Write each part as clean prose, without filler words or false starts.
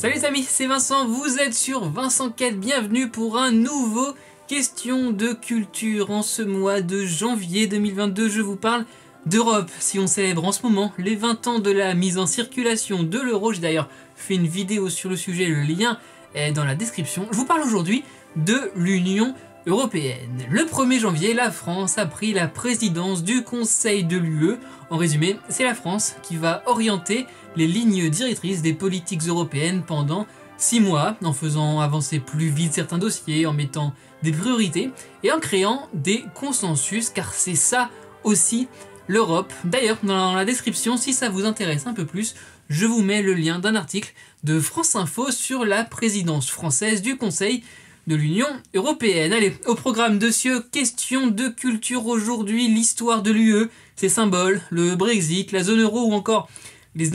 Salut les amis, c'est Vincent, vous êtes sur Vincent Quête, bienvenue pour un nouveau question de culture. En ce mois de janvier 2022, je vous parle d'Europe. Si on célèbre en ce moment les 20 ans de la mise en circulation de l'euro, j'ai d'ailleurs fait une vidéo sur le sujet, le lien est dans la description. Je vous parle aujourd'hui de l'Union européenne. Le 1er janvier, la France a pris la présidence du Conseil de l'UE. En résumé, c'est la France qui va orienter les lignes directrices des politiques européennes pendant 6 mois, en faisant avancer plus vite certains dossiers, en mettant des priorités et en créant des consensus, car c'est ça aussi l'Europe. D'ailleurs, dans la description, si ça vous intéresse un peu plus, je vous mets le lien d'un article de France Info sur la présidence française du Conseil de l'Union européenne. Allez, au programme de ce question de culture aujourd'hui, l'histoire de l'UE, ses symboles, le Brexit, la zone euro ou encore les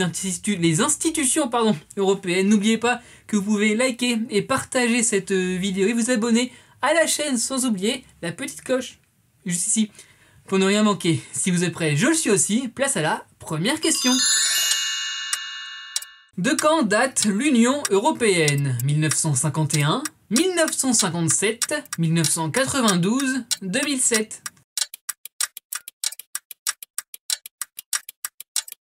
institutions européennes. N'oubliez pas que vous pouvez liker et partager cette vidéo et vous abonner à la chaîne sans oublier la petite cloche juste ici pour ne rien manquer. Si vous êtes prêts, je le suis aussi. Place à la première question. De quand date l'Union européenne? 1951, 1957, 1992, 2007.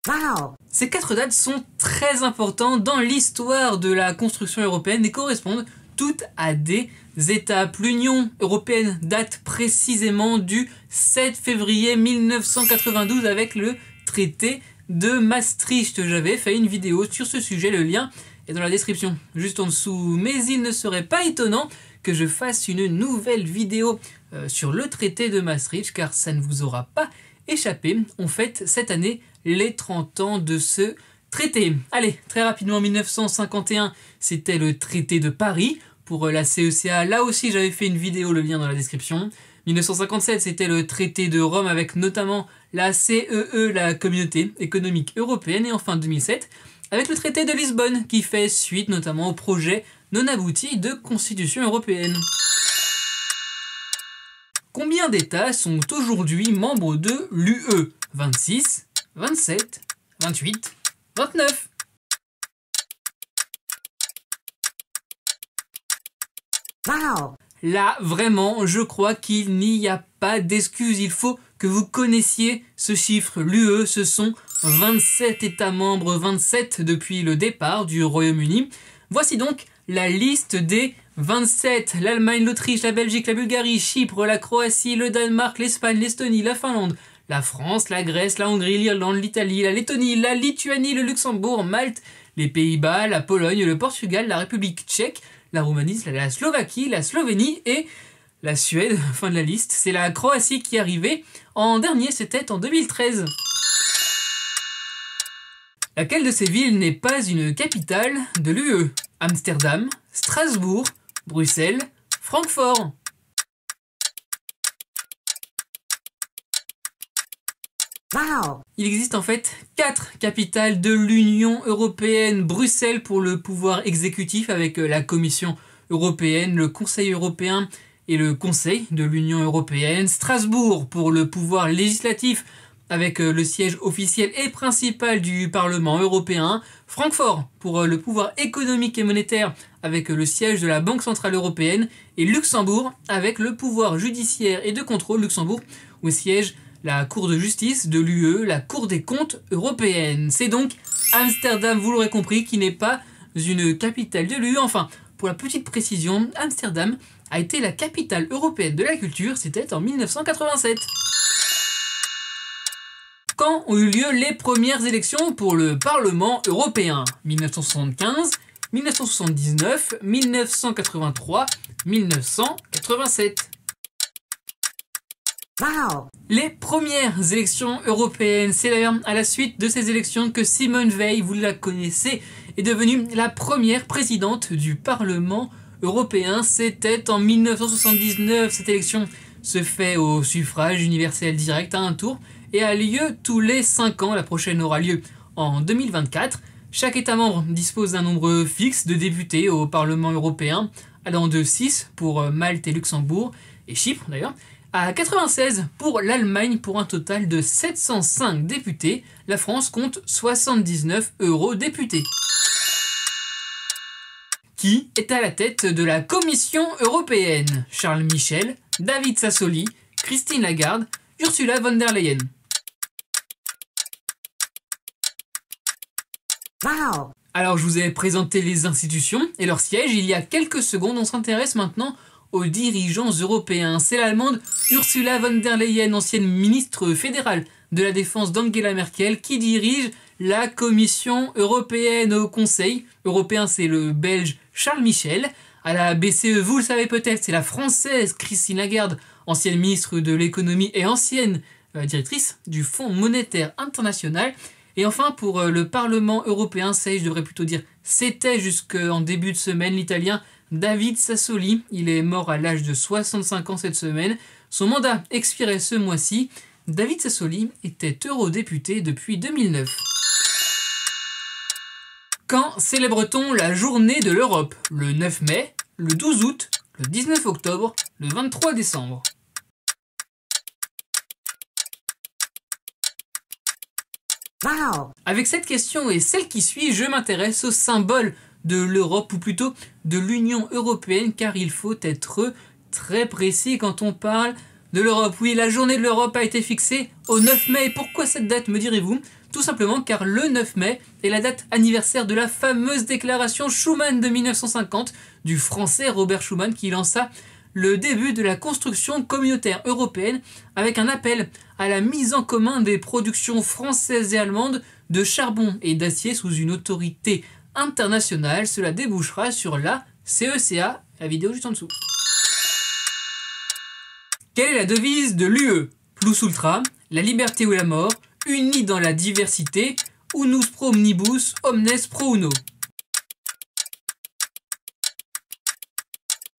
Wow. Ces 4 dates sont très importantes dans l'histoire de la construction européenne et correspondent toutes à des étapes. L'Union européenne date précisément du 7 février 1992 avec le traité de Maastricht. J'avais fait une vidéo sur ce sujet, le lien est dans la description juste en dessous. Mais il ne serait pas étonnant que je fasse une nouvelle vidéo sur le traité de Maastricht, car ça ne vous aura pas échappé. On fête cette année les 30 ans de ce traité. Allez, très rapidement, 1951, c'était le traité de Paris pour la CECA. Là aussi, j'avais fait une vidéo, le lien dans la description. 1957, c'était le traité de Rome avec notamment la CEE, la Communauté économique européenne. Et enfin 2007, avec le traité de Lisbonne qui fait suite notamment au projet non abouti de constitution européenne. Combien d'États sont aujourd'hui membres de l'UE? 26, 27, 28, 29. Wow. Là, vraiment, je crois qu'il n'y a pas d'excuse. Il faut que vous connaissiez ce chiffre. L'UE, ce sont 27 États membres, 27 depuis le départ du Royaume-Uni. Voici donc la liste des 27. L'Allemagne, l'Autriche, la Belgique, la Bulgarie, Chypre, la Croatie, le Danemark, l'Espagne, l'Estonie, la Finlande, la France, la Grèce, la Hongrie, l'Irlande, l'Italie, la Lettonie, la Lituanie, le Luxembourg, Malte, les Pays-Bas, la Pologne, le Portugal, la République tchèque, la Roumanie, la Slovaquie, la Slovénie et la Suède. Fin de la liste. C'est la Croatie qui est arrivée en dernier, c'était en 2013. Laquelle de ces villes n'est pas une capitale de l'UE? Amsterdam, Strasbourg, Bruxelles, Francfort. Wow. Il existe en fait 4 capitales de l'Union européenne. Bruxelles pour le pouvoir exécutif avec la Commission européenne, le Conseil européen et le Conseil de l'Union européenne. Strasbourg pour le pouvoir législatif avec le siège officiel et principal du Parlement européen. Francfort pour le pouvoir économique et monétaire avec le siège de la Banque centrale européenne. Et Luxembourg avec le pouvoir judiciaire et de contrôle. Luxembourg où siège la Cour de justice de l'UE, la Cour des comptes européenne. C'est donc Amsterdam, vous l'aurez compris, qui n'est pas une capitale de l'UE. Enfin, pour la petite précision, Amsterdam a été la capitale européenne de la culture, c'était en 1987. Quand ont eu lieu les premières élections pour le Parlement européen? 1975, 1979, 1983, 1987. Wow. Les premières élections européennes, c'est d'ailleurs à la suite de ces élections que Simone Veil, vous la connaissez, est devenue la première présidente du Parlement européen. C'était en 1979. Cette élection se fait au suffrage universel direct à un tour et a lieu tous les 5 ans. La prochaine aura lieu en 2024. Chaque État membre dispose d'un nombre fixe de députés au Parlement européen, allant de 6 pour Malte et Luxembourg, et Chypre d'ailleurs, à 96 pour l'Allemagne pour un total de 705 députés. La France compte 79 eurodéputés. Qui est à la tête de la Commission européenne? Charles Michel, David Sassoli, Christine Lagarde, Ursula von der Leyen. Wow. Alors je vous ai présenté les institutions et leurs sièges il y a quelques secondes. On s'intéresse maintenant aux dirigeants européens. C'est l'allemande Ursula von der Leyen, ancienne ministre fédérale de la Défense d'Angela Merkel, qui dirige la Commission européenne. Au Conseil européen, c'est le Belge Charles Michel. À la BCE, vous le savez peut-être, c'est la Française Christine Lagarde, ancienne ministre de l'économie et ancienne directrice du Fonds monétaire international. Et enfin, pour le Parlement européen, ça, je devrais plutôt dire c'était jusqu'en début de semaine, l'Italien David Sassoli. Il est mort à l'âge de 65 ans cette semaine. Son mandat expirait ce mois-ci. David Sassoli était eurodéputé depuis 2009. Quand célèbre-t-on la journée de l'Europe? Le 9 mai, le 12 août, le 19 octobre, le 23 décembre. Wow. Avec cette question et celle qui suit, je m'intéresse au symbole de l'Europe, ou plutôt de l'Union européenne, car il faut être très précis quand on parle de l'Europe. Oui, la journée de l'Europe a été fixée au 9 mai. Et pourquoi cette date, me direz-vous? Tout simplement car le 9 mai est la date anniversaire de la fameuse déclaration Schuman de 1950 du français Robert Schuman, qui lança le début de la construction communautaire européenne avec un appel à la mise en commun des productions françaises et allemandes de charbon et d'acier sous une autorité internationale. Cela débouchera sur la CECA, la vidéo juste en dessous. Quelle est la devise de l'UE? Plus ultra, la liberté ou la mort, unis dans la diversité, unus pro omnibus, omnes pro uno.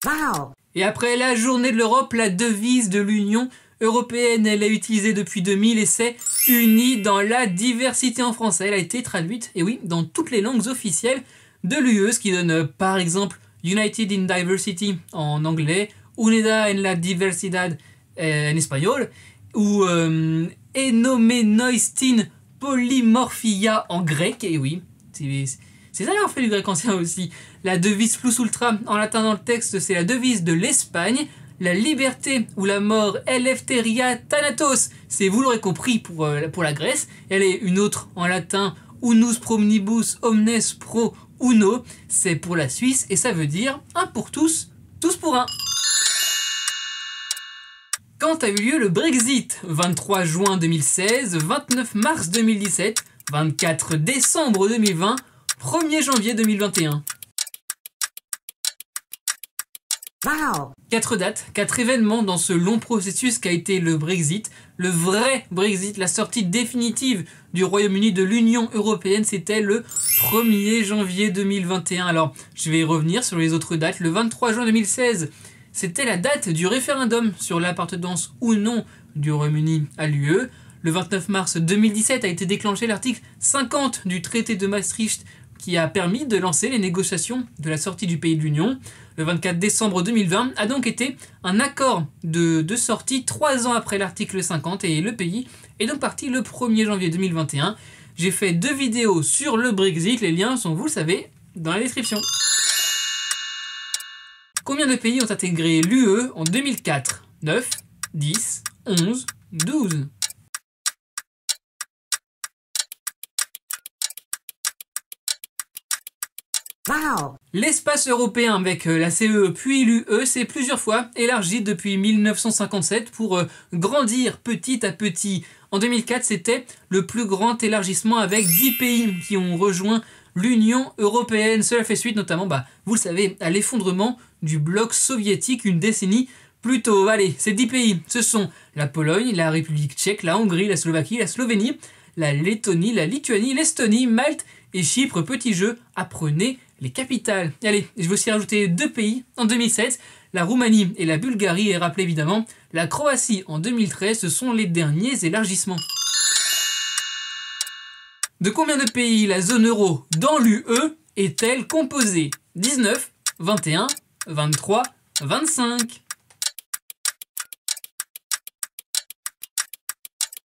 Wow. Et après la journée de l'Europe, la devise de l'Union européenne, elle est utilisée depuis 2000 et c'est « Unis dans la diversité » en français. Elle a été traduite, et oui, dans toutes les langues officielles de l'UE, ce qui donne par exemple « United in Diversity » en anglais, « Unida en la diversidad » en espagnol, ou « Enomenoistin polymorphia » en grec, et oui, c'est ça en fait du grec ancien aussi. La devise plus ultra en latin dans le texte, c'est la devise de l'Espagne. La liberté ou la mort, eleftheria thanatos, c'est, vous l'aurez compris, pour la Grèce. Elle est une autre en latin, unus pro omnibus, omnes pro uno, c'est pour la Suisse et ça veut dire un pour tous, tous pour un. Quand a eu lieu le Brexit? 23 juin 2016, 29 mars 2017, 24 décembre 2020, 1er janvier 2021. Wow. 4 dates, 4 événements dans ce long processus qu'a été le Brexit. Le vrai Brexit, la sortie définitive du Royaume-Uni de l'Union européenne, c'était le 1er janvier 2021. Alors, je vais revenir sur les autres dates. Le 23 juin 2016, c'était la date du référendum sur l'appartenance ou non du Royaume-Uni à l'UE. Le 29 mars 2017 a été déclenché l'article 50 du traité de Maastricht qui a permis de lancer les négociations de la sortie du pays de l'Union. Le 24 décembre 2020 a donc été un accord de sortie 3 ans après l'article 50 et le pays est donc parti le 1er janvier 2021. J'ai fait 2 vidéos sur le Brexit, les liens sont, vous le savez, dans la description. Combien de pays ont intégré l'UE en 2004? 9, 10, 11, 12. Wow. L'espace européen avec la CE puis l'UE s'est plusieurs fois élargi depuis 1957 pour grandir petit à petit. En 2004, c'était le plus grand élargissement avec 10 pays qui ont rejoint l'Union européenne. Cela fait suite notamment, vous le savez, à l'effondrement du bloc soviétique une décennie plus tôt. Allez, ces 10 pays, ce sont la Pologne, la République tchèque, la Hongrie, la Slovaquie, la Slovénie, la Lettonie, la Lituanie, l'Estonie, Malte et Chypre. Petit jeu, apprenez les capitales. Allez, je vais aussi rajouter 2 pays en 2007, la Roumanie et la Bulgarie, et rappelez évidemment la Croatie en 2013, ce sont les derniers élargissements. De combien de pays la zone euro dans l'UE est-elle composée? 19, 21, 23, 25.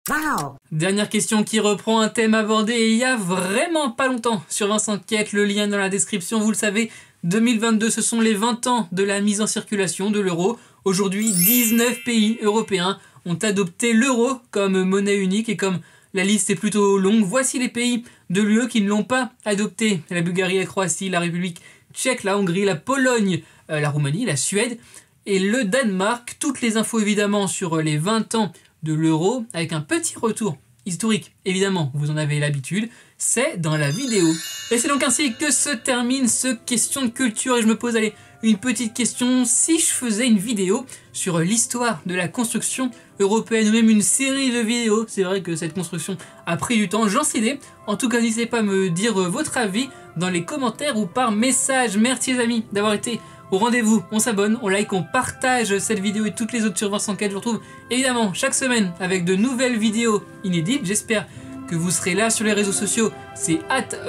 Wow. Dernière question qui reprend un thème abordé il y a vraiment pas longtemps sur Vincent Quête, le lien dans la description, vous le savez, 2022, ce sont les 20 ans de la mise en circulation de l'euro. Aujourd'hui, 19 pays européens ont adopté l'euro comme monnaie unique et comme la liste est plutôt longue, voici les pays de l'UE qui ne l'ont pas adopté. La Bulgarie, la Croatie, la République tchèque, la Hongrie, la Pologne, la Roumanie, la Suède et le Danemark. Toutes les infos évidemment sur les 20 ans de l'euro avec un petit retour historique. Évidemment, vous en avez l'habitude, c'est dans la vidéo. Et c'est donc ainsi que se termine ce question de culture et je me pose une petite question. Si je faisais une vidéo sur l'histoire de la construction européenne ou même une série de vidéos, c'est vrai que cette construction a pris du temps, j'en sais des. En tout cas, n'hésitez pas à me dire votre avis dans les commentaires ou par message. Merci les amis d'avoir été au rendez-vous. On s'abonne, on like, on partage cette vidéo et toutes les autres sur Vincent Quête. Je vous retrouve évidemment chaque semaine avec de nouvelles vidéos inédites. J'espère que vous serez là sur les réseaux sociaux. C'est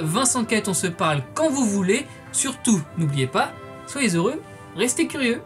@VincentQuête, on se parle quand vous voulez. Surtout, n'oubliez pas, soyez heureux, restez curieux.